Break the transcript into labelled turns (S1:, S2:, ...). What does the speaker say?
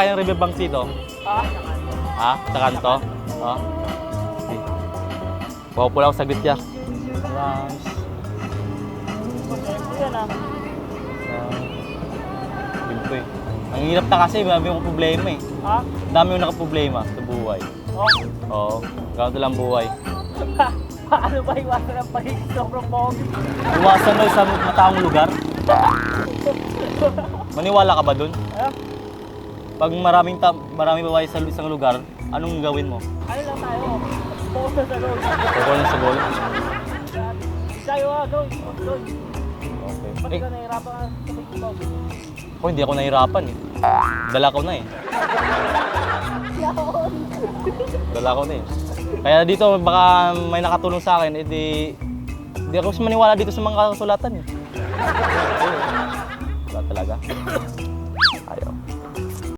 S1: Kayang riverbank dito? Ha? Sa kanto? Ha? Okay. Pupula ako saglit ya. Rice. Ginto eh. Ang hirap na kasi, dami yung problema eh.
S2: Ha?
S1: Dami yung nakaproblema sa buhay. Oo. Ganito lang buhay.
S2: Paano ba iwasan ang pahigit sobrang pogi?
S1: Iwasan mo sa mataong lugar. Maniwala ka ba dun? Pag maraming babae sa isang lugar, anong gawin mo?
S2: Ano lang tayo? Exposure sa road.
S1: Kukuha ng sabol?
S2: Tayo doon.
S1: Okay.
S2: Ba't ka nahihirapan ka sa pagkibaw?
S1: Ako hindi ako nahirapan eh. Dala ko na eh. Dala ko na eh. Kaya dito baka may nakatulong sa akin, edi hindi ako maniwala dito sa mga kasulatan eh. Wala talaga.